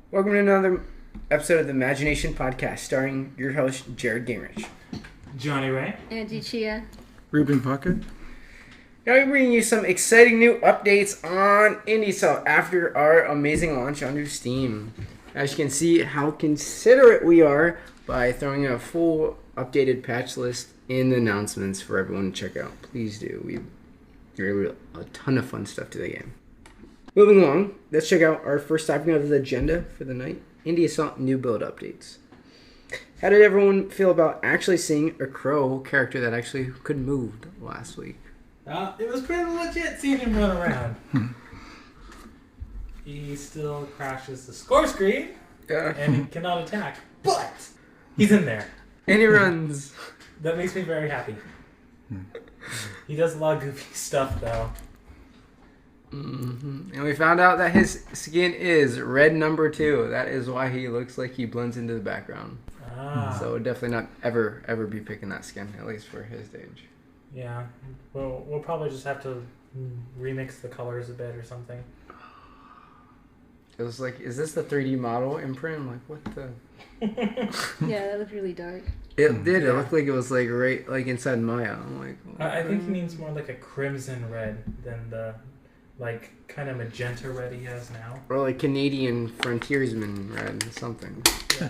Welcome to another episode of the Imagination Podcast, starring your host, Jared Gamrich. Johnny Ray. Angie Chia. Ruben Pocket. Now we're bringing you some exciting new updates on IndieSalt after our amazing launch under Steam. As you can see how considerate we are by throwing a full updated patch list in the announcements for everyone to check out. Please do. We've added a ton of fun stuff to the game. Moving along, let's check out our first topic of the agenda for the night, IndieSalt new build updates. How did everyone feel about actually seeing a crow character that actually could move last week? It was pretty legit seeing him run around. He still crashes the score screen and he cannot attack, but he's in there. And he runs. That makes me very happy. He does a lot of goofy stuff though. Mm-hmm. And we found out that his skin is red number 2. That is why he looks like he blends into the background. So definitely not ever be picking that skin, at least for his stage. Yeah, we'll probably just have to remix the colors a bit or something. It was like, is this the 3D model imprint? I'm like, what the? Yeah, that looked really dark. It did. It looked like it was like right like inside Maya. I'm like, I think he means more like a crimson red than the like kind of magenta red he has now. or like Canadian frontiersman red, something. Yeah.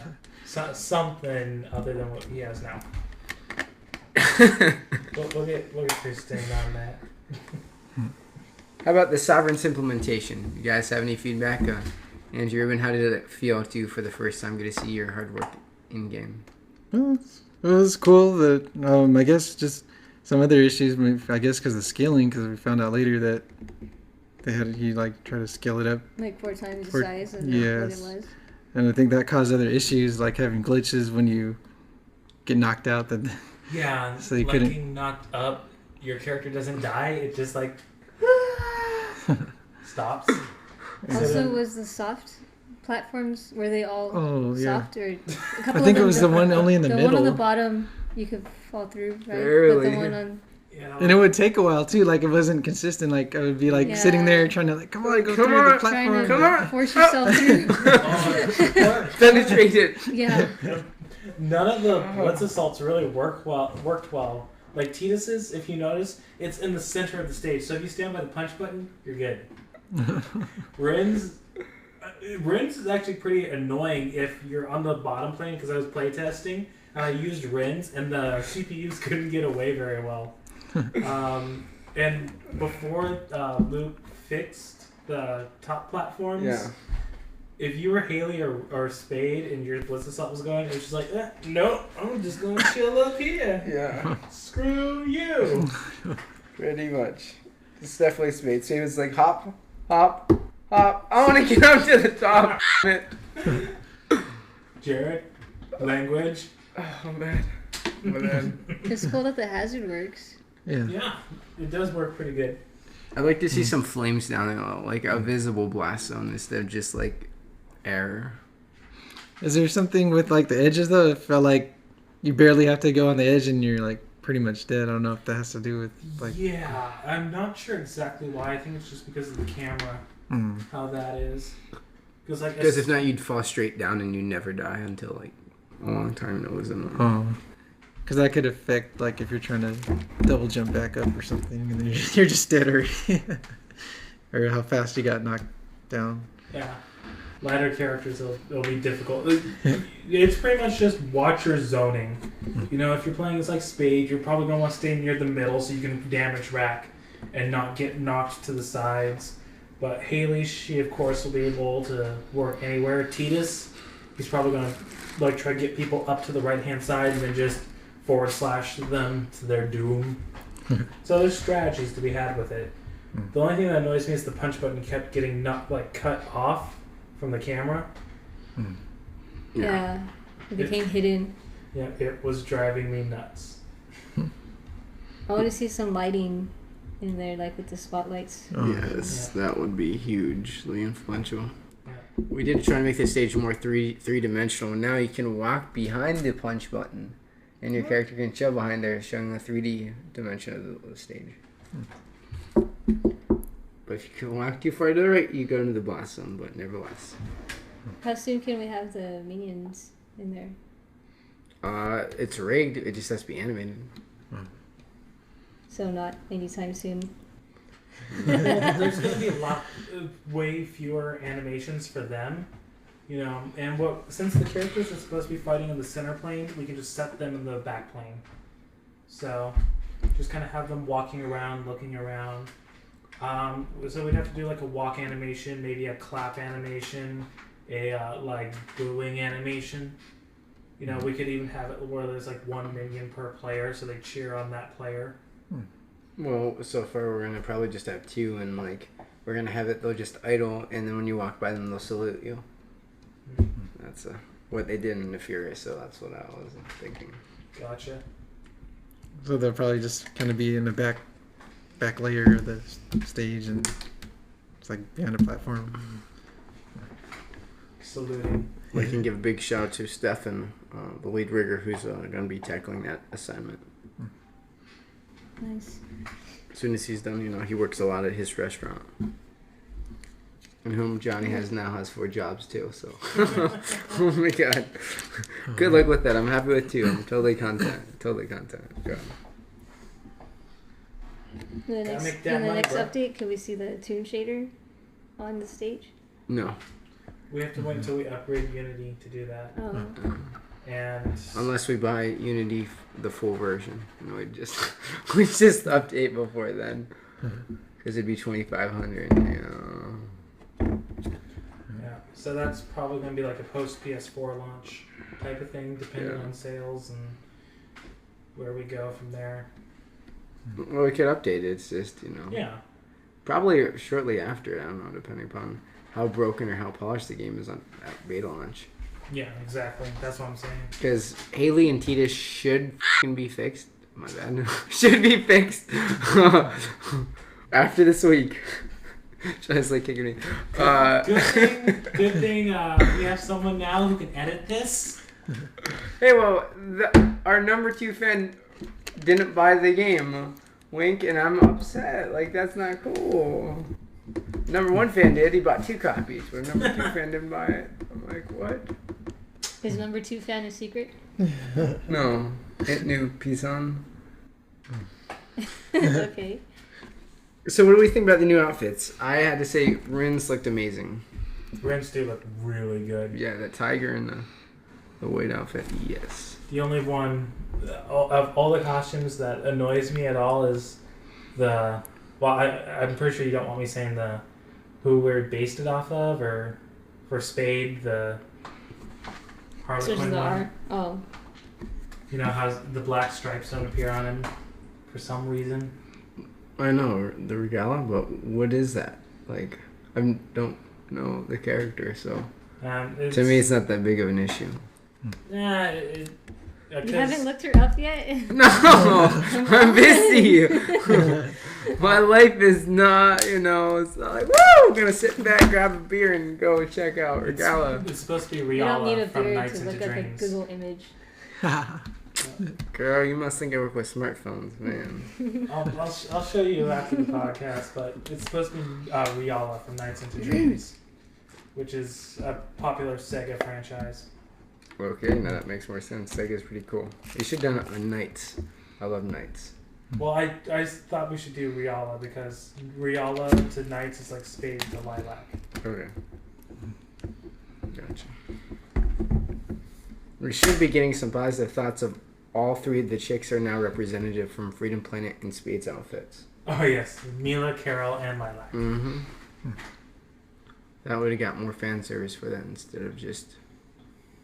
Something other than what he has now. We'll get Kristen on that. How about the Sovereign's implementation? You guys have any feedback? Andrew Ruben, how did it feel to you for the first time get to see your hard work in game? Well, it was cool that I guess just some other issues. I guess because of scaling, because we found out later that he tried to scale it up. Like 4 times the size of what yes. it was. And I think that caused other issues, like having glitches when you get knocked out. Yeah, so you like couldn't getting knocked up, your character doesn't die. It just like stops. Also, was the soft platforms, were they all soft? Or a couple I think of it was the one only in the middle. The one on the bottom you could fall through, right? Barely. But the one on... And it would take a while too. Like it wasn't consistent. Like I would be sitting there trying to come on, go through the platform. Trying to force yourself through. Penetrate it. Yeah. None of the Blitz assaults really worked well. Like Titus's, if you notice, it's in the center of the stage. So if you stand by the punch button, you're good. Rin's is actually pretty annoying if you're on the bottom plane, because I was playtesting and I used Rin's and the CPUs couldn't get away very well. And before Luke fixed the top platforms, if you were Haley or Spade and your Blitz assault was going, it was just like, no, I'm just going to chill up here. Yeah. Screw you. Pretty much. It's definitely Spade. Spade was like, hop, hop, hop. I want to get up to the top. Jared, language. Oh, man. It's cool that the hazard works. Yeah, it does work pretty good. I'd like to see some flames down there, like a visible blast zone instead of just like air. Is there something with like the edges though? It felt like you barely have to go on the edge and you're like pretty much dead. I don't know if that has to do with like. Yeah, I'm not sure exactly why. I think it's just because of the camera, how that is. Because if not, you'd fall straight down and you never die until like a long time. It wasn't. Because that could affect, like, if you're trying to double jump back up or something, and then you're just dead already. Or how fast you got knocked down. Yeah. Lighter characters, it'll be difficult. It's pretty much just watch your zoning. You know, if you're playing as like Spade, you're probably going to want to stay near the middle so you can damage rack and not get knocked to the sides. But Haley, she of course will be able to work anywhere. Titus, he's probably going to like try to get people up to the right-hand side and then just / them to their doom. So there's strategies to be had with it. The only thing that annoys me is the punch button kept getting cut off from the camera. Yeah. It became hidden. Yeah, it was driving me nuts. I want to see some lighting in there, like with the spotlights. Yes, that would be hugely influential. We did try to make the stage more three-dimensional. Now you can walk behind the punch button, and your character can chill behind there, showing the 3D dimension of the stage. But if you can walk too far to the right, you go into the boss zone, but nevertheless. How soon can we have the minions in there? It's rigged. It just has to be animated. So not anytime soon. There's going to be way fewer animations for them, and since the characters are supposed to be fighting in the center plane, we can just set them in the back plane. So just kind of have them walking around, looking around. So we'd have to do like a walk animation, maybe a clap animation, a booing animation. We could even have it where there's like one minion per player, so they cheer on that player. Well, so far we're gonna probably just have 2, and we're gonna have it. They'll just idle, and then when you walk by them, they'll salute you. That's what they did in the Furious, so that's what I was thinking. Gotcha. So they'll probably just kind of be in the back layer of the stage, and it's like behind a platform. Saluting. We can give a big shout out to Stefan, the lead rigger, who's going to be tackling that assignment. Nice. As soon as he's done, he works a lot at his restaurant. And whom Johnny now has 4 jobs too, so. Oh my god. Good luck with that. I'm happy with 2. I'm totally content. Go. In the next update, can we see the toon shader on the stage? No. We have to wait until we upgrade Unity to do that. Oh. And unless we buy Unity, the full version, we just update before then, because it'd be 2,500. Yeah, so that's probably going to be like a post PS4 launch type of thing, depending on sales and where we go from there. Well, we could update it. It's just Yeah. Probably shortly after. I don't know, depending upon how broken or how polished the game is at beta launch. Yeah, exactly. That's what I'm saying. Because Haley and Titus should be fixed. My bad. Should be fixed after this week. Just like kicking me. Good thing we have someone now who can edit this. Hey, well, our number 2 fan didn't buy the game. Wink, and I'm upset. That's not cool. Number 1 fan did. He bought 2 copies, but number 2 fan didn't buy it. I'm like, what? Is number 2 fan a secret? No. It knew Pisan. Okay. So what do we think about the new outfits? I had to say Rin's looked amazing. Rin's do look really good. Yeah, that tiger and the white outfit, yes. The only one of all the costumes that annoys me at all is I'm pretty sure you don't want me saying who we're based it off of, or for Spade, the Harlequin one. Oh. How the black stripes don't appear on him for some reason. I know, the Regala, but what is that? I don't know the character, so to me it's not that big of an issue. Yeah, you haven't looked her up yet? No, I'm busy. My life is not, it's not like, woo, I'm going to sit back, grab a beer, and go check out Regala. It's supposed to be You don't need a Riala from beer Nights to look into up a Dreams. Google image. Girl, you must think I work with smartphones, man. I'll show you after the podcast, but it's supposed to be Riala from Nights into Dreams, which is a popular Sega franchise. Okay, now that makes more sense. Sega's pretty cool. You should have done it on Knights. I love Knights. Well, I thought we should do Riala because Riala to Knights is like Spade to Lilac. Okay. Gotcha. We should be getting some positive thoughts of all 3 of the chicks are now representative from Freedom Planet and Spade's outfits. Oh, yes. Mila, Carol, and Lilac. Mm-hmm. That would have got more fan service for that instead of just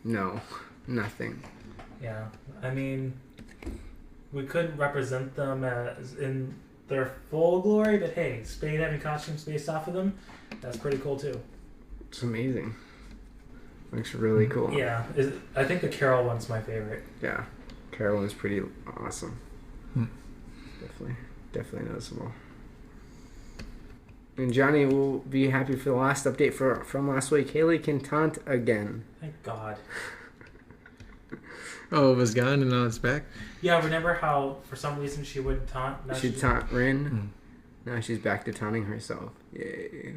nothing. Yeah. I mean, we couldn't represent them as in their full glory, but hey, Spade having costumes based off of them, that's pretty cool too. It's amazing. Looks really cool. Yeah. I think the Carol one's my favorite. Yeah. Carolyn's pretty awesome. Definitely noticeable. And Johnny will be happy for the last update from last week. Haley can taunt again. Thank God. Oh, it was gone and now it's back? Yeah, remember how for some reason she wouldn't taunt? Now She'd taunt Rin. Now she's back to taunting herself. Yay.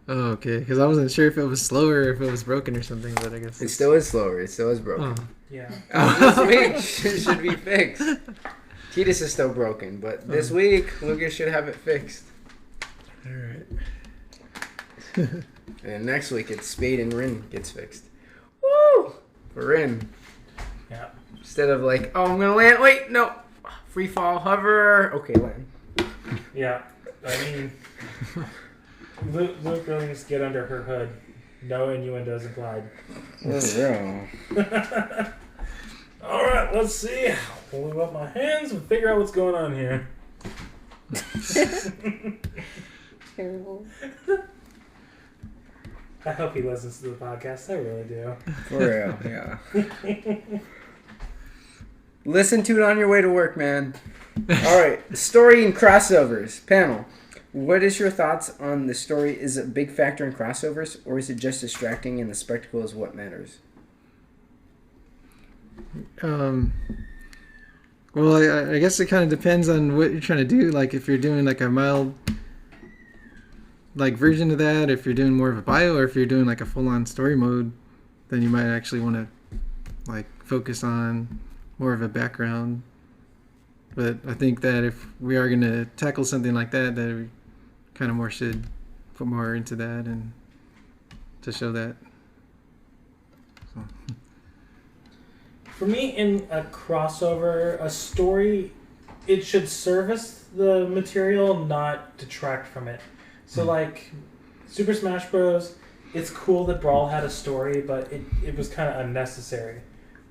Oh, okay. Because I wasn't sure if it was slower or if it was broken or something, but I guess It still is slower. It still is broken. Oh. Yeah. This week should be fixed. Titus is still broken, but this week Lucas should have it fixed. All right. And next week it's Spade and Rin gets fixed. Woo! For Rin. Yeah. Instead of like, oh, I'm gonna land. Wait, no. Free fall, hover. Okay, land. Yeah. I mean, Luke really needs to get under her hood. No innuendos implied. All right, let's see. I'll move up my hands and figure out what's going on here. Terrible. I hope he listens to the podcast. I really do. For real, yeah. Listen to it on your way to work, man. All right, story and crossovers. Panel, what is your thoughts on the story? Is it a big factor in crossovers, or is it just distracting and the spectacle is what matters? Well, I guess it kind of depends on what you're trying to do. Like, if you're doing like a mild, like version of that, if you're doing more of a bio, or if you're doing like a full-on story mode, then you might actually want to like focus on more of a background. But I think that if we are going to tackle something like that, that we kind of more should put more into that and to show that. So. For me, in a crossover, a story, it should service the material, not detract from it. So, like, Super Smash Bros., it's cool that Brawl had a story, but it was kind of unnecessary.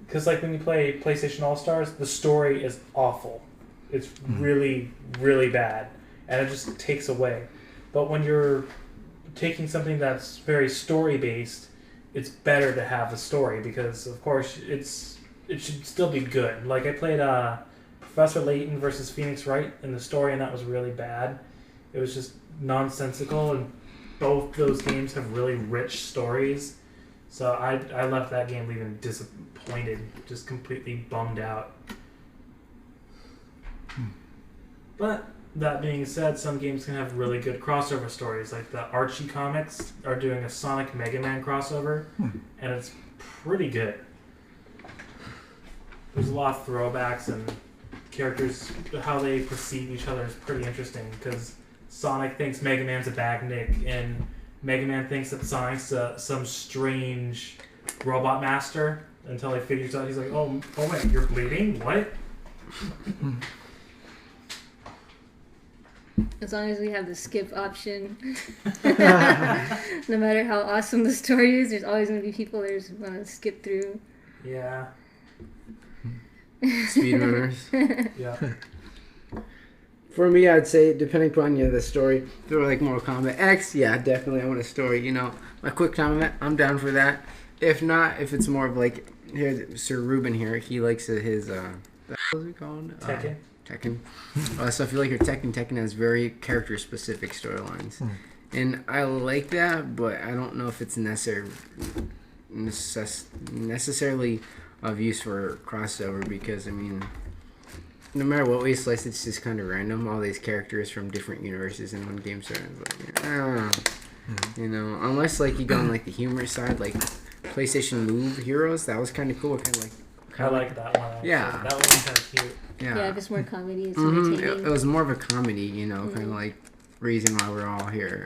Because, like, when you play PlayStation All-Stars, the story is awful. It's really, really bad. And it just takes away. But when you're taking something that's very story-based, it's better to have a story because, of course, it should still be good. Like, I played Professor Layton versus Phoenix Wright in the story, and that was really bad. It was just nonsensical, and both those games have really rich stories. So I left that game leaving disappointed, just completely bummed out. But that being said, some games can have really good crossover stories. Like the Archie comics are doing a Sonic Mega Man crossover, and it's pretty good. There's a lot of throwbacks, and characters, how they perceive each other is pretty interesting, because Sonic thinks Mega Man's a bagnick, and Mega Man thinks that Sonic's some strange robot master, until he figures out, he's like, oh wait, you're bleeding? What? As long as we have the skip option, no matter how awesome the story is, there's always going to be people that just want to skip through. Yeah. Speedrunners. Yeah. For me, I'd say, depending upon the story, if they're like Mortal Kombat X, yeah, definitely I want a story. My quick time event, I'm down for that. If not, if it's more of like, here, Sir Ruben here, he likes his, what was it called? Tekken. Tekken. So I feel like your Tekken has very character-specific storylines. And I like that, but I don't know if it's necessarily of use for crossover, because, I mean, no matter what way you slice it, it's just kind of random. All these characters from different universes in one game starts. Like, I don't know. Unless, like, you go on, like, the humor side, like PlayStation Move Heroes, that was kind of cool. Kind of like... I like that one, actually. Yeah. That one was kind of cute. Yeah, if it's more comedy, it's entertaining. It was more of a comedy, kind of like reason why we're all here.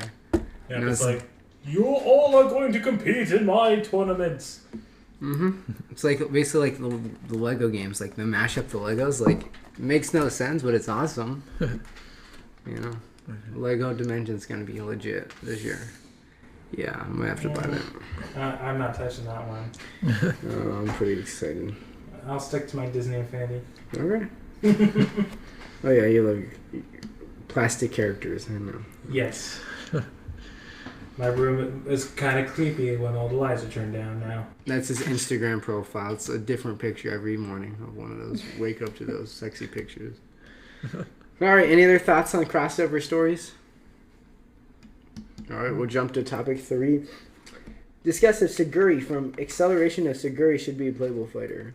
Yeah, it's like, you all are going to compete in my tournaments. It's like basically like the Lego games, like the mash up the Legos. Like, it makes no sense, but it's awesome. Lego Dimension's gonna be legit this year. Yeah, I'm gonna have to buy that. I'm not touching that one. Oh, I'm pretty excited. I'll stick to my Disney Infinity. Okay. Oh yeah, you love plastic characters. I know. Yes. My room is kind of creepy when all the lights are turned down now. That's his Instagram profile. It's a different picture every morning of one of those. Wake up to those sexy pictures. All right, any other thoughts on crossover stories? All right, we'll jump to topic 3. Discuss if Suguri from Acceleration of Suguri should be a playable fighter.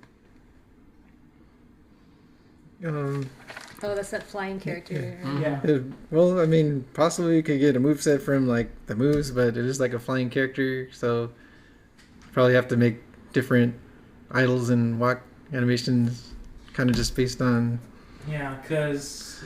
Oh, that's that flying character. Mhm. Yeah. Well, I mean, possibly you could get a moveset from like the moves, but it is like a flying character, so probably have to make different idols and walk animations, kind of just based on. Yeah, because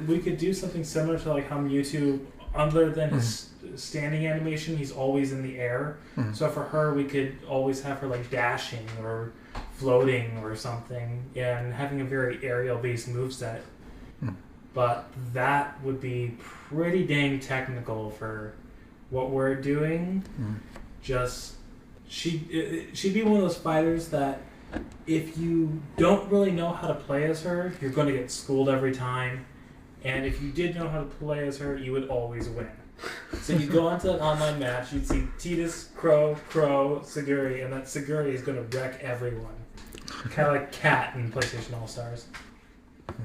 we could do something similar to like how Mewtwo, other than his standing animation, he's always in the air. Mhm. So for her, we could always have her like dashing or floating or something, and having a very aerial-based moveset. Mhm. But that would be pretty dang technical for what we're doing. Mhm. Just she'd be one of those fighters that if you don't really know how to play as her, you're going to get schooled every time. And if you did know how to play as her, you would always win. So you go into an online match, you'd see Tidus, Crow, Suguri, and that Suguri is going to wreck everyone. Kind of like Cat in PlayStation All-Stars.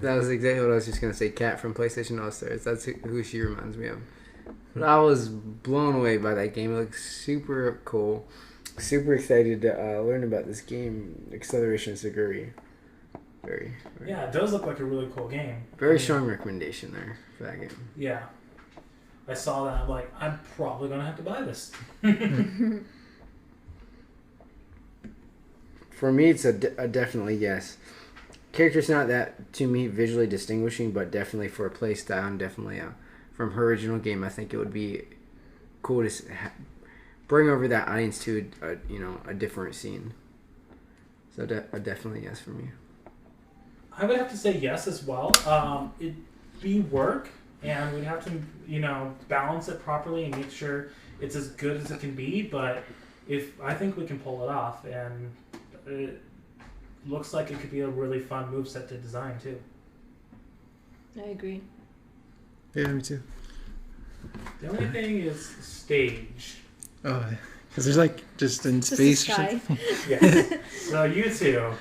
That was exactly what I was just gonna say. Kat from PlayStation All Stars. That's who she reminds me of. But I was blown away by that game. It looks super cool. Super excited to learn about this game, Acceleration of Suguri. Very Yeah, it does look like a really cool game. very strong recommendation there for that game. Yeah. I saw that, I'm like, I'm probably going to have to buy this. For me, it's a definitely yes. Character's not that, to me, visually distinguishing, but definitely for a play style, and definitely from her original game, I think it would be cool to bring over that audience to a different scene. So a definitely yes for me. I would have to say yes as well. It'd be work, and we'd have to, balance it properly and make sure it's as good as it can be. But I think we can pull it off, and it looks like it could be a really fun moveset to design too. I agree. Yeah, me too. The only thing is stage. Oh, because there's like just in Just the space. or sky. something. Yes. So you two.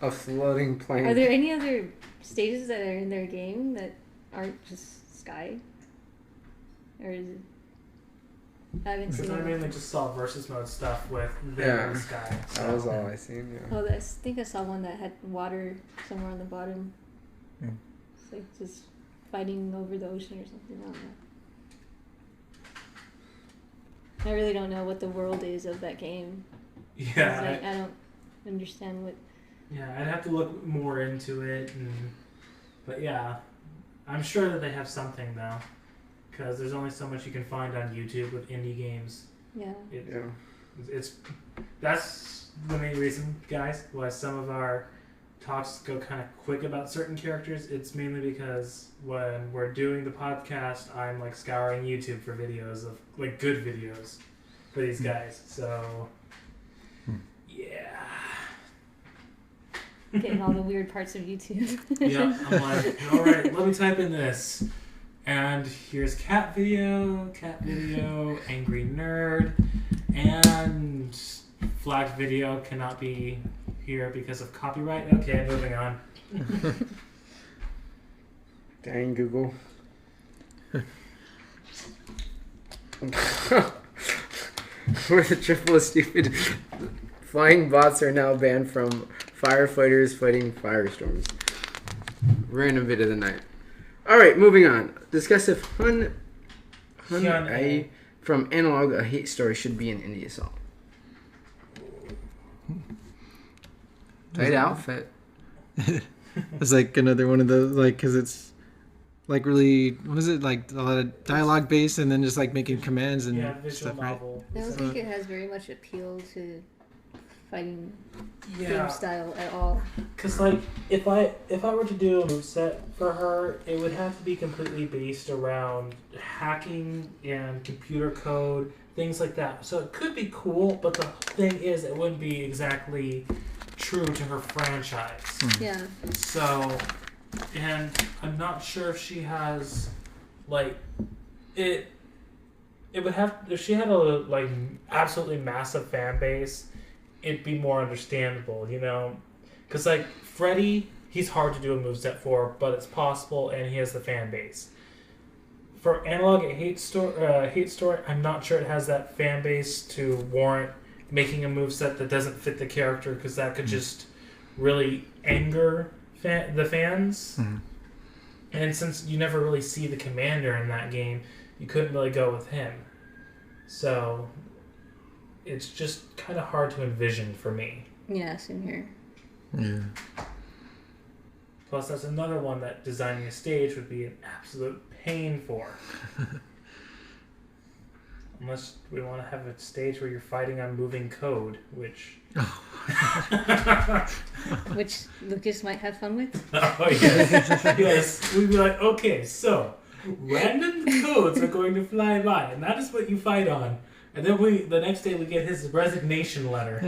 A floating plane. Are there any other stages that are in their game that aren't just sky? Or is it? I haven't seen I it. mainly just saw versus mode stuff with Yeah. the sky. That was all I seen. Yeah. Oh, I think I saw one that had water somewhere on the bottom. Hmm. It's like just fighting over the ocean or something. I don't know. I really don't know what the world is of that game. 'Cause, Yeah. like, I don't understand what. Yeah, I'd have to look more into it, but yeah, I'm sure that they have something though, because there's only so much you can find on YouTube with indie games. Yeah. That's the main reason, guys, why some of our talks go kind of quick about certain characters. It's mainly because when we're doing the podcast, I'm like scouring YouTube for videos of like good videos for these guys. So yeah. Getting all the weird parts of YouTube. Yeah, I'm like, all right, let me type in this. And here's cat video, angry nerd, and flagged video cannot be here because of copyright. Okay, moving on. Dang Google. We're the triple stupid. Flying bots are now banned from firefighters fighting firestorms. Random bit of the night. Alright, moving on. Discuss if Hun Ai from Analog, a hate story, should be in Indie Assault. Tight outfit. It's like another one of those, like, because it's like really, what is it, like a lot of dialogue based and then just like making commands and Yeah, visual stuff, right? novel. I don't think it has very much appeal to fighting game Yeah, style at all. because like if I were to do a moveset for her, it would have to be completely based around hacking and computer code, things like that. So it could be cool, but the thing is, it wouldn't be exactly true to her franchise. Yeah. So, and I'm not sure if she has, like, it would have, if she had a, like, absolutely massive fan base, it'd be more understandable, you know? Because, like, Freddy, he's hard to do a moveset for, but it's possible, and he has the fan base. For Analog, a hate story, I'm not sure it has that fan base to warrant making a moveset that doesn't fit the character because that could just really anger the fans. Mm-hmm. And since you never really see the commander in that game, you couldn't really go with him. So it's just kind of hard to envision for me. Yeah, same here. Yeah. Plus, that's another one that designing a stage would be an absolute pain for. Unless we want to have a stage where you're fighting on moving code, which... Which Lucas might have fun with. Oh, yes. Yes. We'd be like, okay, so random codes are going to fly by, and that is what you fight on. And then the next day we get his resignation letter.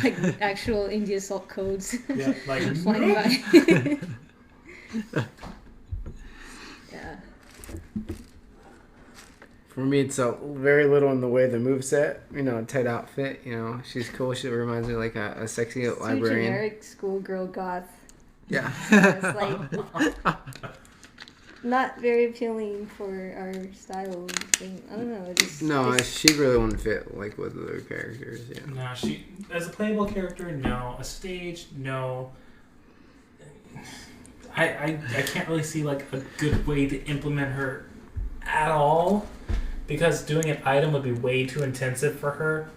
Like actual India Salt codes. Yeah, like flying by. Yeah. For me, it's very little in the way of the moveset. You know, tight outfit. You know, she's cool. She reminds me of like a sexy It's librarian. too generic schoolgirl goth. Yeah. It's like not very appealing for our style thing. I don't know. No, she really wouldn't fit like with other characters. Yeah. No, she as a playable character, no. A stage, no. I can't really see like a good way to implement her at all, because doing an item would be way too intensive for her.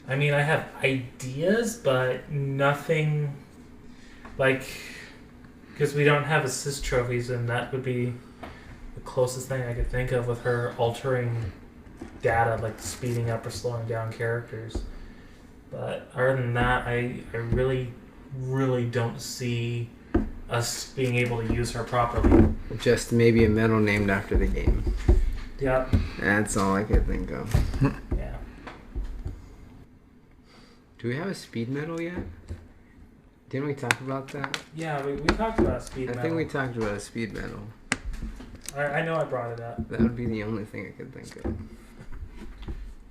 I mean, I have ideas, but nothing like, because we don't have assist trophies, and that would be the closest thing I could think of with her altering data, like speeding up or slowing down characters. But other than that, I really, really don't see us being able to use her properly. Just maybe a medal named after the game. Yeah. That's all I could think of. Yeah. Do we have a speed medal yet? Didn't we talk about that? Yeah, we talked about speed I metal. think we talked about a speed medal. I know I brought it up. That would be the only thing I could think of.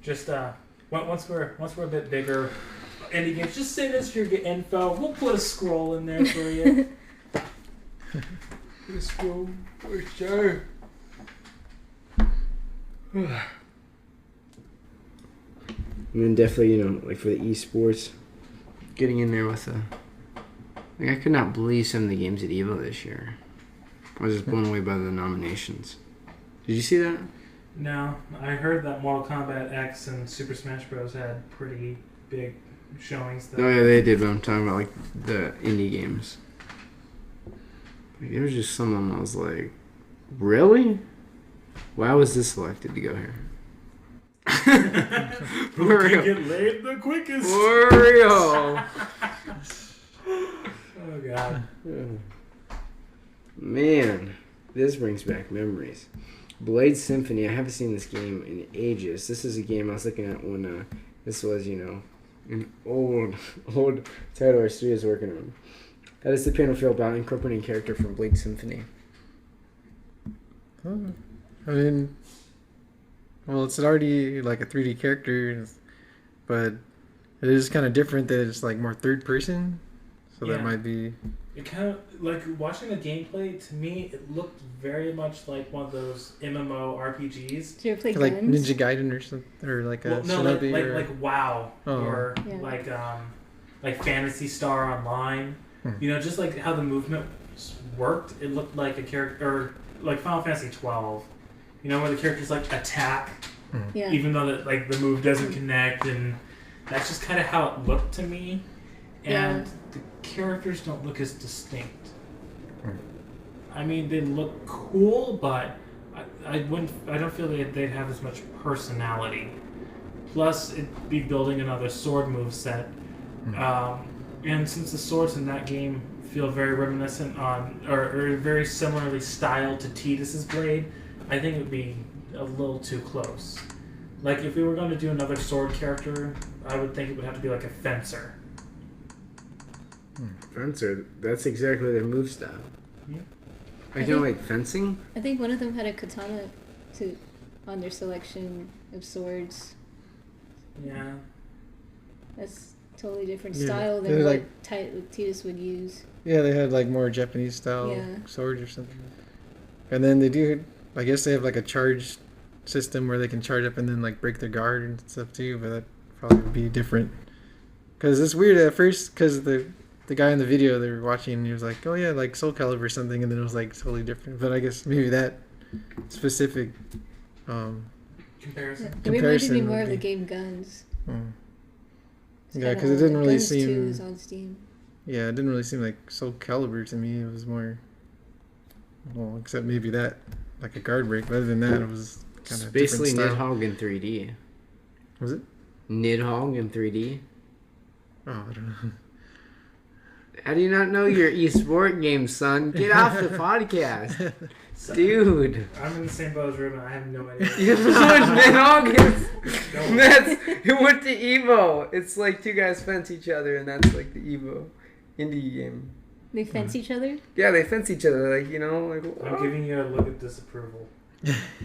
Just once we're a bit bigger, indie games, just send us your info. We'll put a scroll in there for you. Put a scroll for sure. And then definitely, you know, like for the esports, getting in there with like I could not believe some of the games at EVO this year. I was just blown away by the nominations. Did you see that? No, I heard that Mortal Kombat X and Super Smash Bros. Had pretty big showings. Though. Oh yeah, they did, but I'm talking about like the indie games. Like, there was just some of them I was like, really? Why was this selected to go here? Who For can real. get laid the quickest? For real. Oh god. Man, this brings back memories. Blade Symphony, I haven't seen this game in ages. This is a game I was looking at when this was, you know, an old title our studio's working on. How does the piano feel about incorporating character from Blade Symphony? I mean, well, it's already like a 3D character, but it is kind of different that it's like more third person. So Yeah. that might be. It kind of like watching the gameplay. To me, it looked very much like one of those MMO RPGs. Did you ever play Like Guns? Ninja Gaiden or something, or like a Well, no, like, Shinobi, like, or like WoW Oh. or Yeah. like Phantasy Star Online. You know, just like how the movement worked. It looked like a character, or like Final Fantasy 12. You know, where the characters like attack, Yeah. even though that like the move doesn't connect, and that's just kind of how it looked to me. And the characters don't look as distinct. I mean, they look cool, but I don't feel they'd have as much personality. Plus, it'd be building another sword move set. And since the swords in that game feel very reminiscent on, or very similarly styled to Tidus's blade, I think it would be a little too close. Like, if we were going to do another sword character, I would think it would have to be like a fencer. Fencer, that's exactly their move style. Yeah. Are you doing like fencing? I think one of them had a katana on their selection of swords. Yeah. That's totally different Yeah. style They're than like- what Titus would use. Yeah, they had like more Japanese style Yeah. swords or something. And then they do, I guess they have like a charge system where they can charge up and then like break their guard and stuff too. But that probably would be different. Because it's weird at first, because the guy in the video they were watching, he was like, oh yeah, like Soul Calibur or something, and then it was like totally different. But I guess maybe that specific Comparison. It reminded me Comparison more would of the be- game Guns. It's Yeah, kinda 'cause it didn't really Guns 2 seem- is on Steam. Yeah, it didn't really seem like Soul Calibur to me. It was more, well, except maybe that, like a guard break. But other than that, it was kind It's of basically different style. Nidhogg in 3D. Was it? Nidhogg in 3D. Oh, I don't know. How do you not know your esport game, son? Get off the podcast, So, dude. I'm in the same boat as Ruben. I have no idea. You know what Nidhogg is? No. That's it went to Evo. It's like two guys fence each other, and that's like the Evo indie game. They fence each other? Yeah, they fence each other, like, you know, like. I'm giving you a look of disapproval.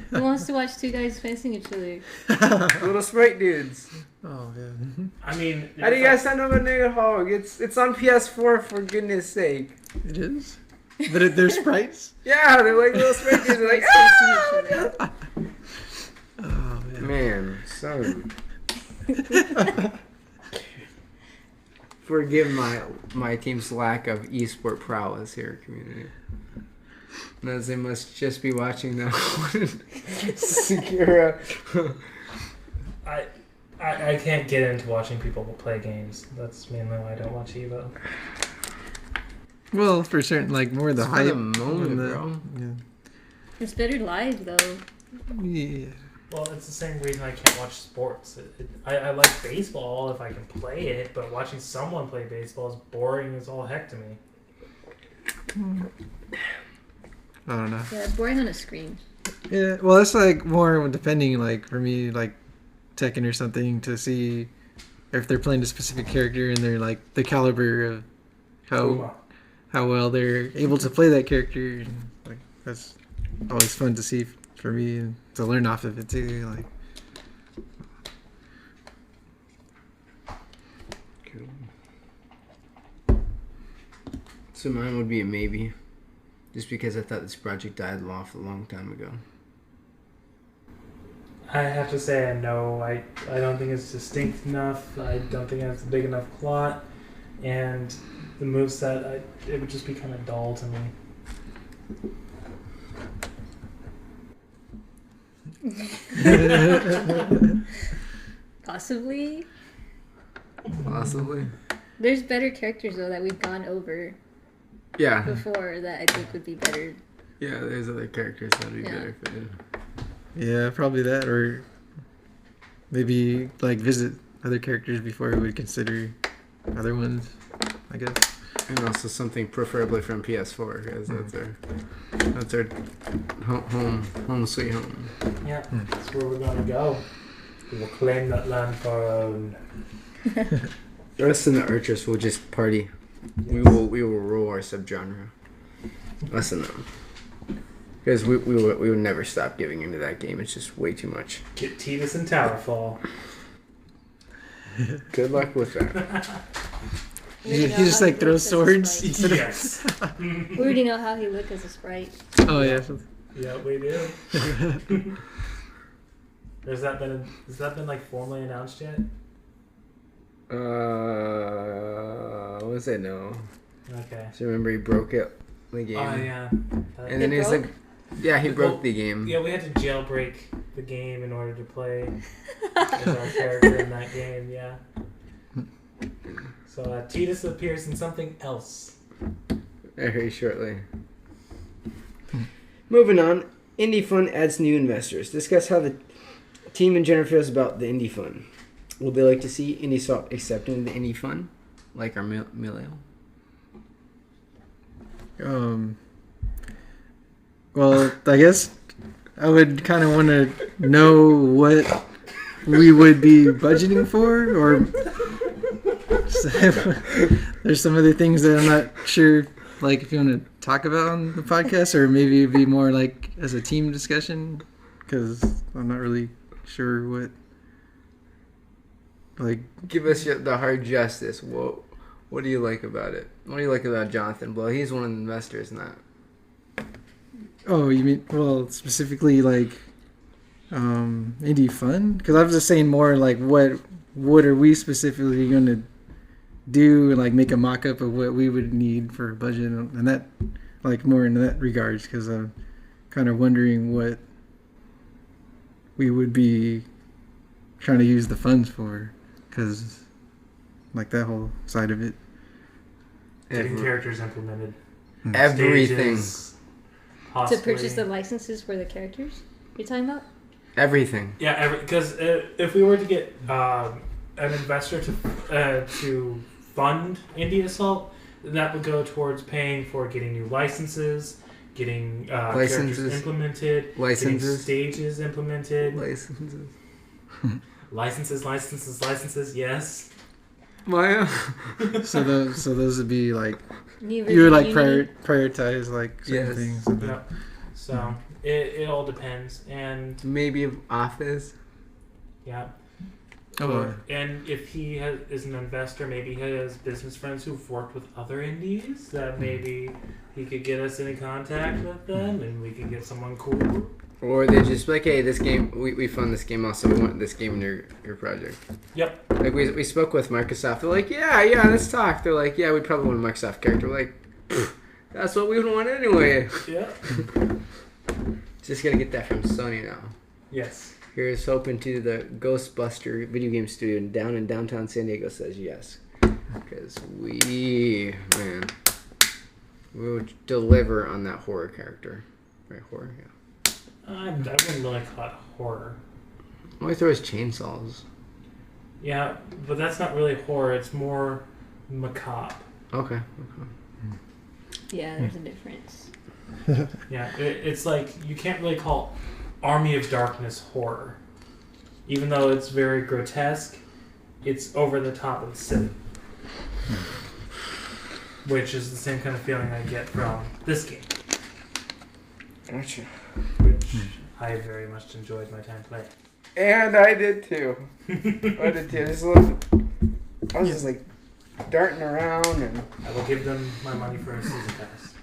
Who wants to watch two guys fencing each other? Little sprite dudes. Oh yeah. I mean, How do you guys not know about Nidhogg? It's on PS4 for goodness sake. It is. But they're sprites. Yeah, they're like little sprite dudes. They're like, Fencing each other. Oh man. man, son. Forgive my team's lack of esport prowess here, community. As they must just be watching that one. Segura. I can't get into watching people play games. That's mainly why I don't watch Evo. Well, for certain, like more the It's for hype. the moment, and bro. It's better live, though. Yeah. Well, it's the same reason I can't watch sports. I like baseball if I can play it, but watching someone play baseball is boring as all heck to me. I don't know. Yeah, boring on a screen. Yeah, well, that's like more depending, like for me, like Tekken or something, to see if they're playing a specific character and they're like the caliber of Kuma. how well they're able to play that character. And, like that's always fun to see for me and to learn off of it too. Like So mine would be a maybe. Just because I thought this project died off a long time ago. I have to say no. I don't think it's distinct enough. I don't think it has a big enough plot, and the moveset, it would just be kind of dull to me. Possibly. Possibly. There's better characters, though, that we've gone over Yeah. before that I think would be better. Yeah, there's other characters that would be Yeah. better fitted. yeah, probably that, or maybe like visit other characters before we would consider other ones. I guess. And also something preferably from PS4, because that's our home sweet home. Yeah, that's where we're gonna go. We will claim that land for our own. The rest of the archers will just party. We will rule our subgenre. Us and them. Because we would never stop giving into that game. It's just way too much. Get Tidus and Towerfall. Good luck with that. He just like throws swords. Sprite. Yes. We already know how he looked as a sprite. Oh yeah. Yeah, we do. Has that been like formally announced yet? What's it? No. Okay. So remember he broke it the game. Oh yeah. And then he's like, yeah, he broke the game. Yeah, we had to jailbreak the game in order to play as our character in that game. Yeah. So Tidus appears in something else. Very shortly. Moving on, Indie Fund adds new investors. Discuss how the team in general feels about the Indie Fund. Would they like to see IndieSoft accepting the Indie Fund, like our Milio? Well, I guess I would kind of want to know what we would be budgeting for, or there's some other things that I'm not sure, like if you want to talk about on the podcast, or maybe it'd be more like as a team discussion, because I'm not really sure what, like, Give us the hard justice. What do you like about it? What do you like about Jonathan Blow? He's one of the investors in that. oh, you mean, well, specifically like indie fun? Because I was just saying more like what what are we specifically going to do, and like make a mock-up of what we would need for a budget, and that, like, more in that regards, because I'm kind of wondering what we would be trying to use the funds for, because like that whole side of it. Getting characters implemented. Everything. Stages, To possibly. purchase the licenses for the characters you're talking about? Everything. Yeah, because if we were to get an investor to fund Indie Assault, then that would go towards paying for getting new licenses, getting characters implemented, getting stages implemented. Licenses, yes. Maya. So those would be like, New you would like Unity? prioritize like certain Yes. things. Yeah. So it all depends, and Maybe Office. yeah. Oh, And if he is an investor, maybe he has business friends who've worked with other indies that maybe he could get us in contact with them, and we could get someone cool. Or they just be like, hey, this game, we fund this game also, we want this game in your project. Yep. Like, we spoke with Microsoft. They're like, yeah, let's talk. They're like, yeah, we'd probably want a Microsoft character. We're like, that's what we would want anyway. Yeah. Just gotta get that from Sony now. Yes. Here's hoping to the Ghostbuster video game studio down in downtown San Diego says yes. Because we will deliver on that horror character. Right, horror, yeah. I wouldn't really call it horror. All he throws chainsaws. Yeah, but that's not really horror. It's more macabre. Okay. Yeah, there's a difference. Yeah, it's like you can't really call Army of Darkness horror. Even though it's very grotesque, it's over the top of the city. Which is the same kind of feeling I get from this game. Gotcha. Which I very much enjoyed my time playing. And I did too. I did too. I was just like darting around, and I will give them my money for a season pass.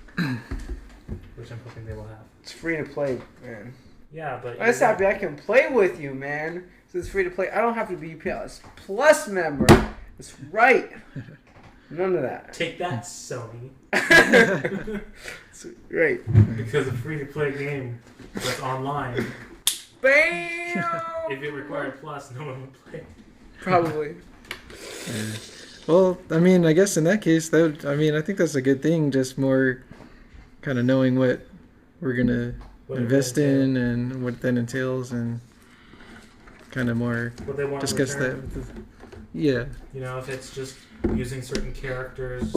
Which I'm hoping they will have. it's free to play, man. Yeah, but... I'm just happy I can play with you, man. So it's free to play. I don't have to be a PS Plus member. That's right. None of that. Take that, Sony. That's right. Because a free-to-play game that's online, Bam! if it required Plus, no one would play. Probably. well, I mean, I guess in that case, I think that's a good thing. Just more kind of knowing what we're gonna invest in and what that entails, and kind of more What they want discuss in that. return. Yeah. You know, if it's just using certain characters,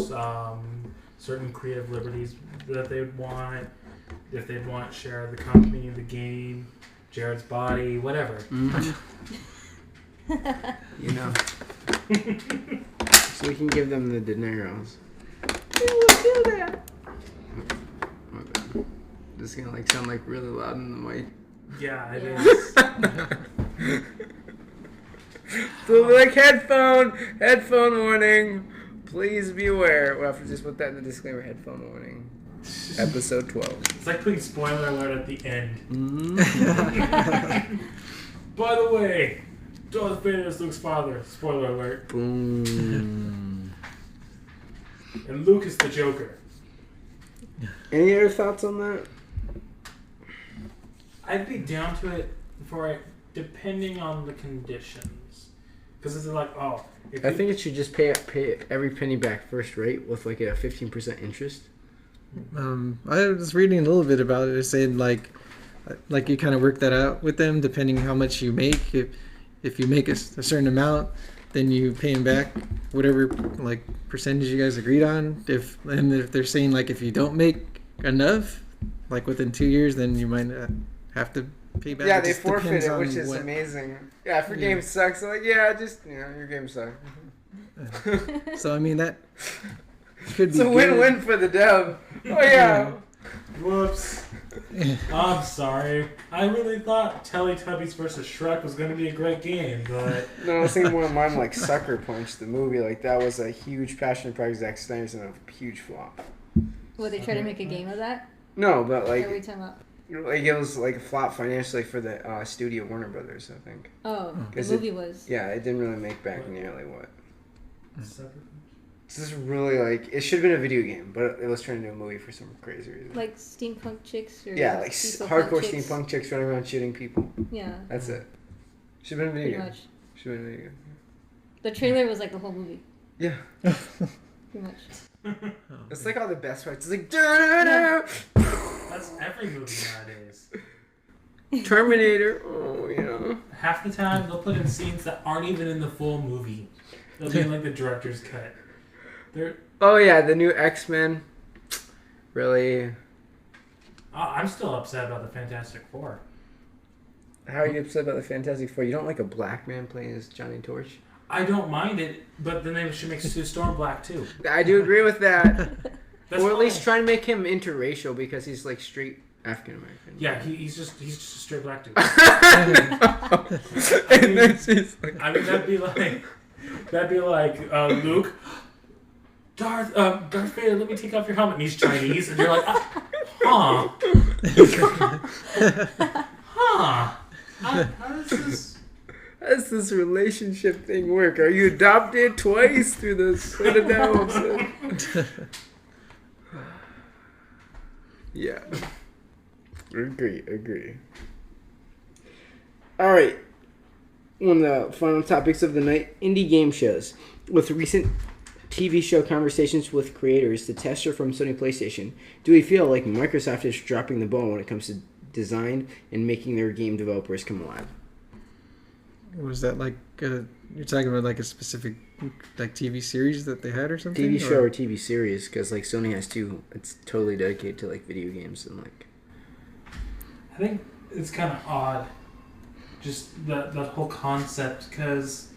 certain creative liberties that they'd want, if they'd want share of the company, the game, Jared's body, whatever. Mm-hmm. You know. So we can give them the dineros. We will do that. My bad. This is gonna sound really loud in the mic. Yeah, it Yeah. is. So headphone warning. Please be aware. We'll have to just put that in the disclaimer. Headphone warning. Episode 12. It's like putting spoiler alert at the end. Mm-hmm. By the way, Darth Vader is Luke's father. Spoiler alert. Boom. And Luke is the Joker. Any other thoughts on that? I'd be down to it for it, depending on the conditions. Because it's like, I think it should just pay every penny back first, right? With a 15% interest. I was reading a little bit about it. It said like you kind of work that out with them, depending how much you make. If you make a certain amount, then you pay them back whatever percentage you guys agreed on. If they're saying if you don't make enough, within 2 years, then you might not have to pay back. Yeah, It they just forfeit depends it, on which is what- amazing. Yeah, if your game sucks, your game sucks. So I mean that could be It's a win-win for the dev. Oh yeah. whoops. I'm sorry. I really thought Teletubbies vs. Shrek was going to be a great game, but... No, I was thinking more of mine Sucker Punch, the movie. That was a huge passion project, Zack Snyder's, and a huge flop. Will they try to make a game of that? No, but Every time up. Like it was like a flop financially for the studio Warner Brothers, I think. Oh, the 'Cause movie was. Yeah, it didn't really make back nearly what. Separate. This is really like it should have been a video game, but it was trying to do a movie for some crazy reason. Like steampunk chicks or Yeah, like steampunk hardcore chicks. steampunk chicks running around shooting people. Yeah, That's it. Should have been a video pretty game. much. Should have been a video game. The trailer was like the whole movie, Yeah. pretty much. It's like all the best parts. It's like "Da-da-da-da." That's every movie nowadays. Terminator. Oh, you know. Half the time they'll put in scenes that aren't even in the full movie. They'll be in like the director's cut. They're. Oh yeah, the new X-Men. Really. I'm still upset about the Fantastic Four. How are you upset about the Fantastic Four? You don't like a black man playing as Johnny Torch? I don't mind it, but then they should make Sue Storm black too. I do agree with that. That's Or at least fine. try to make him interracial because he's like straight African American. Yeah, he's just a straight black dude. And then she's like, I mean that'd be like Luke, Darth Vader, let me take off your helmet. And he's Chinese, and you're like, huh? How does this? how does this relationship thing work? Are you adopted twice through the Citadel? Yeah. Agree. Alright. One of the final topics of the night, indie game shows. With recent TV show conversations with creators, the tester from Sony PlayStation, do we feel like Microsoft is dropping the ball when it comes to design and making their game developers come alive? Was that like you're talking about like a specific like TV series that they had or something? TV show or TV series, because like Sony has two. It's totally dedicated to like video games and like. I think it's kind of odd, just that whole concept, because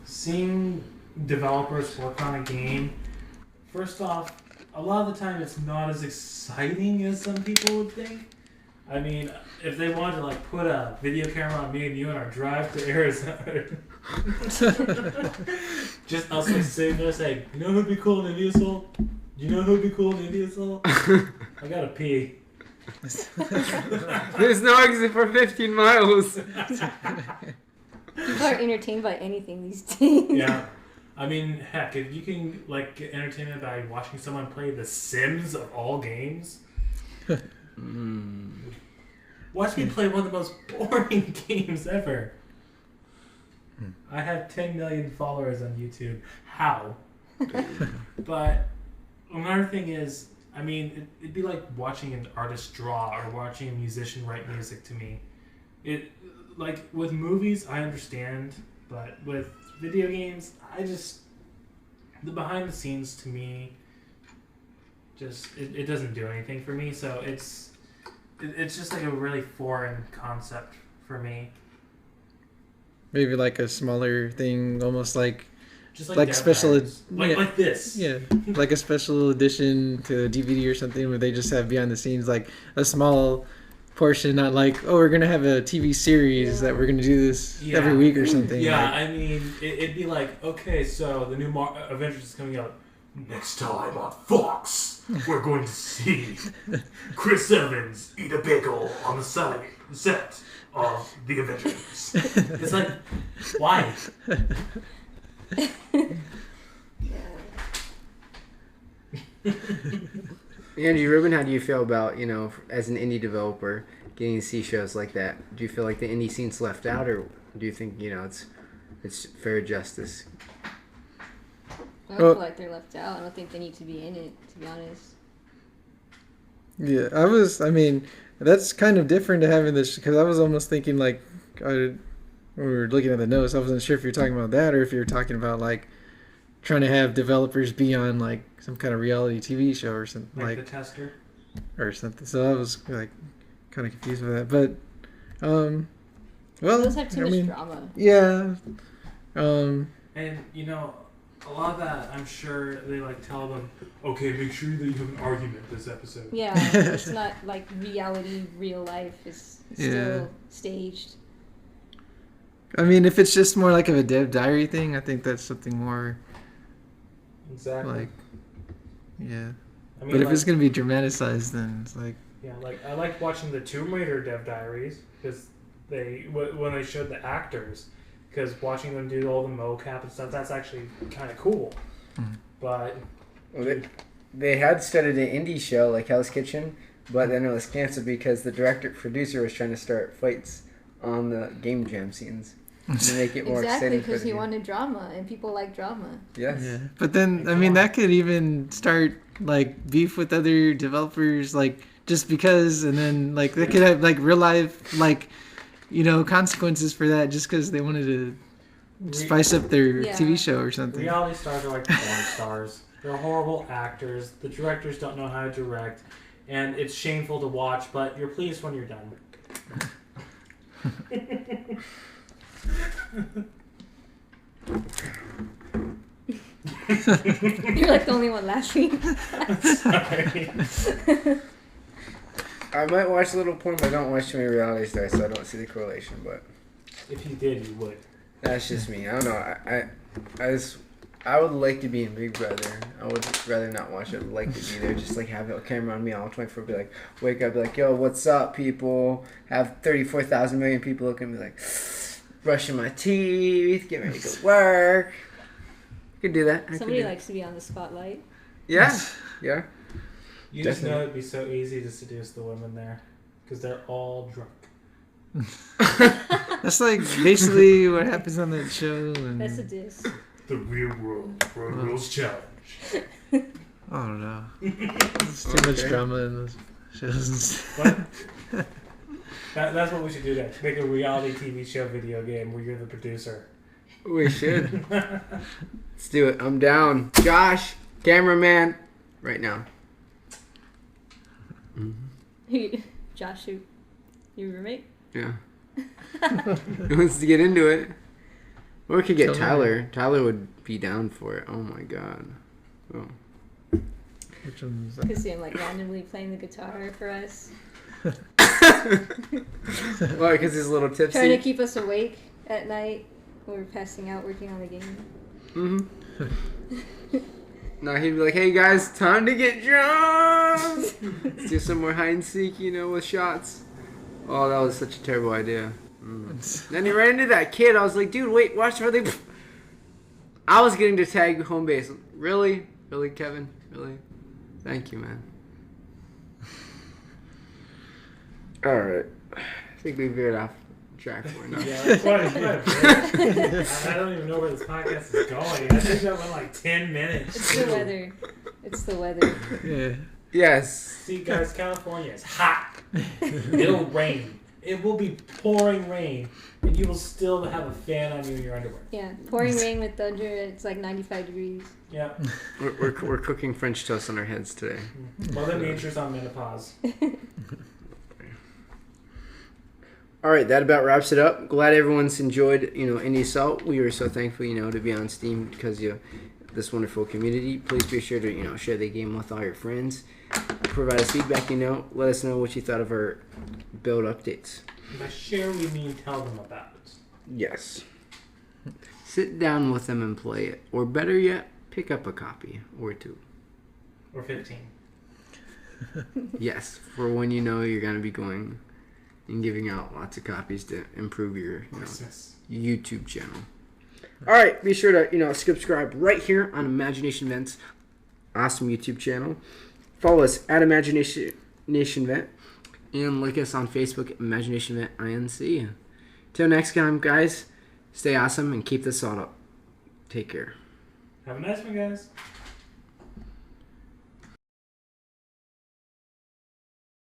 seeing developers work on a game, first off, a lot of the time it's not as exciting as some people would think. I mean, if they wanted to like put a video camera on me and you on our drive to Arizona, just us like sitting there saying, "You know who'd be cool in India Soul? You know who'd be cool in India Soul? I gotta pee." There's no exit for 15 miles. People are entertained by anything these days. Yeah. I mean, heck, if you can like get entertainment by watching someone play The Sims of all games, watch me play one of the most boring games ever. I have 10 million followers on YouTube. How? But another thing is, I mean, it'd be like watching an artist draw or watching a musician write music to me. It like with movies, I understand, but with video games, the behind the scenes to me, just it doesn't do anything for me. So it's just like a really foreign concept for me. Maybe like a smaller thing, almost like Just like Dev special Packs. like this. yeah, like a special edition to a DVD or something where they just have behind the scenes like a small portion, not like, oh, we're gonna have a TV series that we're gonna do this every week or something. Yeah, like, I mean, it'd be like, okay, so the new Avengers is coming out. Next time on Fox, we're going to see Chris Evans eat a bagel on the set of The Avengers. It's like, why? Andy Rubin, how do you feel about, as an indie developer, getting to see shows like that? Do you feel like the indie scene's left out, or do you think, it's fair justice? I don't feel like they're left out. I don't think they need to be in it, to be honest. yeah, I mean, that's kind of different to having this, because I was almost thinking like, when we were looking at the notes, I wasn't sure if you're talking about that or if you're talking about like trying to have developers be on like some kind of reality TV show or something Like the tester? or something. So I was like kind of confused with that, but well, Those have too much drama. yeah, And, a lot of that, I'm sure they tell them, okay, make sure that you have an argument this episode. Yeah, it's not like reality, real life. It's still staged. I mean, if it's just more like of a dev diary thing, I think that's something more Exactly. like, yeah. I mean, But if it's gonna be dramatized, then it's like, Yeah, like I liked watching the Tomb Raider Dev Diaries because when they showed the actors, because watching them do all the mocap and stuff, that's actually kind of cool. Mhm. But Well, they had started an indie show like Hell's Kitchen, but then it was canceled because the producer was trying to start fights on the game jam scenes to make it more Exactly, exciting for because the he game. wanted drama, and people like drama. Yes. Yeah, but then I mean that could even start like beef with other developers, like just because, and then like they could have like real life like consequences for that just because they wanted to spice up their Yeah. TV show or something. reality stars are like porn stars. They're horrible actors. The directors don't know how to direct, and it's shameful to watch. But you're pleased when you're done. You're like the only one laughing. Sorry. I might watch a little porn, but I don't watch too many reality stars, so I don't see the correlation. But If you did, you would. that's just me. I don't know. I would like to be in Big Brother. I would rather not watch it. I'd like to be there, just like have a camera on me all 24. Be like, wake up, be like, yo, what's up, people? Have 34,000 million people looking at me like, brushing my teeth, getting ready to go work. I could do that. Somebody likes to be on the spotlight. Yeah, yeah. You just know Definitely. it'd be so easy to seduce the women there, because they're all drunk. That's like basically what happens on that show. And That's a diss. The real world, Road Rules Challenge. I don't know. There's too much Okay. drama in those shows. What? That's what we should do next. Make a reality TV show video game where you're the producer. We should. Let's do it. I'm down. Josh, cameraman, right now. Josh, your roommate? Yeah. Who wants to get into it? Or we could get Tell me. Tyler. Tyler would be down for it. Oh my god. Oh. Which one's I that? could see him like randomly playing the guitar for us, Why? Because he's a little trying to tipsy. keep us awake at night when we're passing out working on the game. Mm-hmm. No, he'd be like, "Hey guys, time to get drunk. Let's do some more hide and seek, with shots." Oh, that was such a terrible idea. Then he ran into that kid. I was like, "Dude, wait, watch where they." I was getting to tag home base. Really, Kevin, really. Thank you, man. All right, I think we veered off track for enough. Yeah, quite a bit. I don't even know where this podcast is going. I think that went like 10 minutes. It's the weather. It's the weather. Yeah. Yes. See, guys, California is hot. It'll rain. It will be pouring rain, and you will still have a fan on you in your underwear. Yeah, pouring rain with thunder. It's like 95 degrees. Yeah. We're cooking French toast on our heads today. Mother Nature's on menopause. All right, that about wraps it up. Glad everyone's enjoyed, Indie Assault. We were so thankful, to be on Steam because of this wonderful community. Please be sure to, share the game with all your friends. Provide us feedback, let us know what you thought of our build updates. By share, we mean tell them about it. Yes. Sit down with them and play it. Or better yet, pick up a copy or two. Or 15. Yes, for when you're going to be going and giving out lots of copies to improve your Christmas. YouTube channel. All right, be sure to subscribe right here on Imagination Vent's awesome YouTube channel. Follow us at Imagination Vent and like us on Facebook, Imagination Vent INC. Till next time, guys, stay awesome and keep the salt up. Take care. Have a nice one, guys.